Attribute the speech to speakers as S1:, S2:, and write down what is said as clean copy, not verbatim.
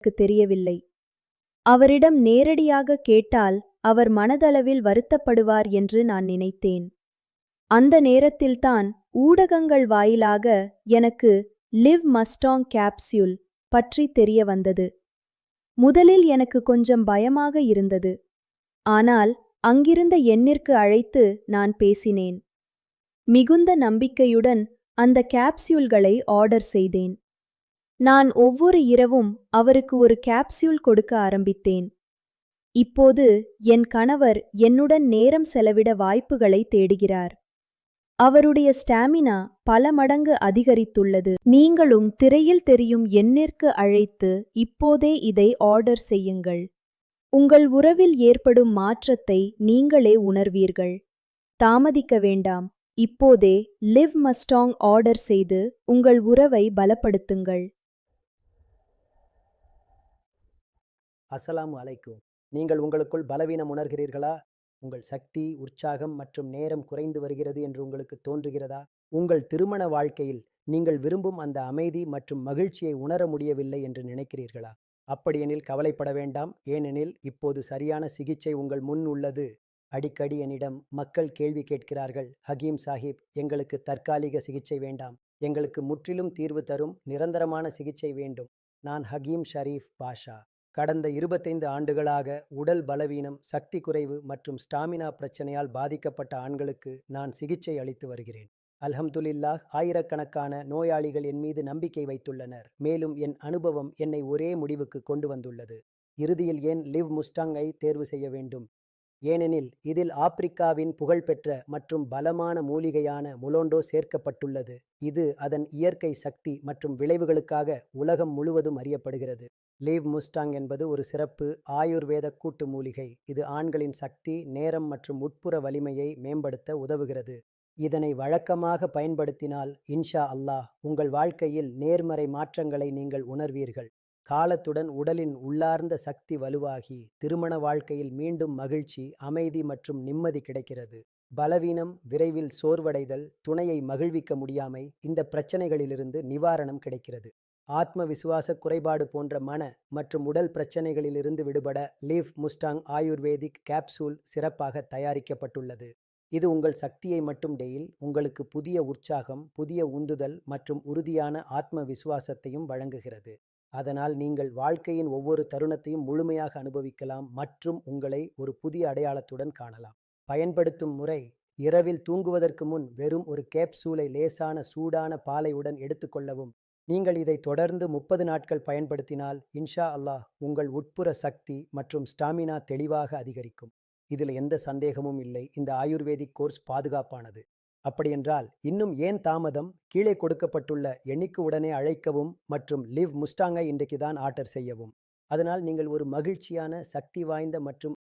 S1: எனக்கு தெரியவில்லை. அவரிடம் நேரடியாக கேட்டால் அவர் மனதளவில் வருத்தப்படுவார் என்று நான் நினைத்தேன். அந்த நேரத்தில்தான் ஊடகங்கள் வாயிலாக எனக்கு லிவ் மஸ்டாங் கேப்சியூல் பற்றி தெரிய வந்தது. முதலில் எனக்கு கொஞ்சம் பயமாக இருந்தது. ஆனால் அங்கிருந்த எண்ணிற்கு அழைத்து நான் பேசினேன். மிகுந்த நம்பிக்கையுடன் அந்த கேப்சியூல்களை ஆர்டர் செய்தேன். நான் ஒவ்வொரு இரவும் அவருக்கு ஒரு கேப்சியூல் கொடுக்க ஆரம்பித்தேன். இப்போது என் கணவர் என்னுடன் நேரம் செலவிட வாய்ப்புகளை தேடுகிறார். அவருடைய ஸ்டாமினா பல மடங்கு அதிகரித்துள்ளது. நீங்களும் திரையில் தெரியும் எண்ணிற்கு அழைத்து இப்போதே இதை ஆர்டர் செய்யுங்கள். உங்கள் உறவில் ஏற்படும் மாற்றத்தை நீங்களே உணர்வீர்கள். தாமதிக்க வேண்டாம். இப்போதே லிவ் மஸ்டாங் ஆர்டர் செய்து உங்கள் உறவை பலப்படுத்துங்கள்.
S2: அஸ்ஸலாமு அலைக்கும். நீங்கள் உங்களுக்குள் பலவீனம் உணர்கிறீர்களா? உங்கள் சக்தி, உற்சாகம் மற்றும் நேரம் குறைந்து வருகிறது என்று உங்களுக்கு தோன்றுகிறதா? உங்கள் திருமண வாழ்க்கையில் நீங்கள் விரும்பும் அந்த அமைதி மற்றும் மகிழ்ச்சியை உணர முடியவில்லை என்று நினைக்கிறீர்களா? அப்படியெனில் கவலைப்பட வேண்டாம். ஏனெனில் இப்போது சரியான சிகிச்சை உங்கள் முன் உள்ளது. அடிக்கடி என்னிடம் மக்கள் கேள்வி கேட்கிறார்கள், ஹகீம் சாஹிப், எங்களுக்கு தற்காலிக சிகிச்சை வேண்டாம், எங்களுக்கு முற்றிலும் தீர்வு தரும் நிரந்தரமான சிகிச்சை வேண்டும். நான் ஹகீம் ஷரீஃப் பாஷா. கடந்த 25 ஆண்டுகளாக உடல் பலவீனம், சக்தி குறைவு மற்றும் ஸ்டாமினா பிரச்சனையால் பாதிக்கப்பட்ட ஆண்களுக்கு நான் சிகிச்சை அளித்து வருகிறேன். அல்ஹம்துலில்லாஹ், ஆயிரக்கணக்கான நோயாளிகள் என் மீது நம்பிக்கை வைத்துள்ளனர். மேலும் என் அனுபவம் என்னை ஒரே முடிவுக்கு கொண்டு வந்துள்ளது. இறுதியில் ஏன் லிவ் முஸ்டாங்கை தேர்வு செய்ய வேண்டும்? ஏனெனில் இதில் ஆப்பிரிக்காவின் புகழ்பெற்ற மற்றும் பலமான மூலிகையான முலோண்டோ சேர்க்கப்பட்டுள்ளது. இது அதன் இயற்கை சக்தி மற்றும் விளைவுகளுக்காக உலகம் முழுவதும் அறியப்படுகிறது. லிவ் முஸ்டாங் என்பது ஒரு சிறப்பு ஆயுர்வேத கூட்டு மூலிகை. இது ஆண்களின் சக்தி, நேரம் மற்றும் உட்புற வலிமையை மேம்படுத்த உதவுகிறது. இதனை வழக்கமாக பயன்படுத்தினால் இன்ஷா அல்லாஹ் உங்கள் வாழ்க்கையில் நேர்மறை மாற்றங்களை நீங்கள் உணர்வீர்கள். காலத்துடன் உடலின் உள்ளார்ந்த சக்தி வலுவாகி திருமண வாழ்க்கையில் மீண்டும் மகிழ்ச்சி, அமைதி மற்றும் நிம்மதி கிடைக்கிறது. பலவீனம், விரைவில் சோர்வடைதல், துணையை மகிழ்விக்க முடியாமை, இந்த பிரச்சனைகளிலிருந்து நிவாரணம் கிடைக்கிறது. ஆத்ம விசுவாச குறைபாடு போன்ற மன மற்றும் உடல் பிரச்சனைகளிலிருந்து விடுபட லிவ் முஸ்டாங் ஆயுர்வேதிக் கேப்சூல் சிறப்பாக தயாரிக்கப்பட்டுள்ளது. இது உங்கள் சக்தியை மட்டும் டெயில் உங்களுக்கு புதிய உற்சாகம், புதிய உந்துதல் மற்றும் உறுதியான ஆத்ம விசுவாசத்தையும் வழங்குகிறது. அதனால் நீங்கள் வாழ்க்கையின் ஒவ்வொரு தருணத்தையும் முழுமையாக அனுபவிக்கலாம் மற்றும் உங்களை ஒரு புதிய அடையாளத்துடன் காணலாம். பயன்படுத்தும் முறை: இரவில் தூங்குவதற்கு முன் வெறும் ஒரு கேப்சூலை லேசான சூடான பாலையுடன் எடுத்துக்கொள்ளவும். நீங்கள் இதை தொடர்ந்து 30 நாட்கள் பயன்படுத்தினால் இன்ஷா அல்லாஹ் உங்கள் உட்புற சக்தி மற்றும் ஸ்டாமினா தெளிவாக அதிகரிக்கும். இதில் எந்த சந்தேகமும் இல்லை, இந்த ஆயுர்வேதிக் கோர்ஸ் பாதுகாப்பானது. அப்படியென்றால் இன்னும் ஏன் தாமதம்? கீழே கொடுக்கப்பட்டுள்ள எண்ணிக்கு உடனே அழைக்கவும் மற்றும் லிவ் முஸ்டாங்கை இன்றைக்கு தான் ஆர்டர் செய்யவும். அதனால் நீங்கள் ஒரு மகிழ்ச்சியான, சக்தி வாய்ந்த மற்றும்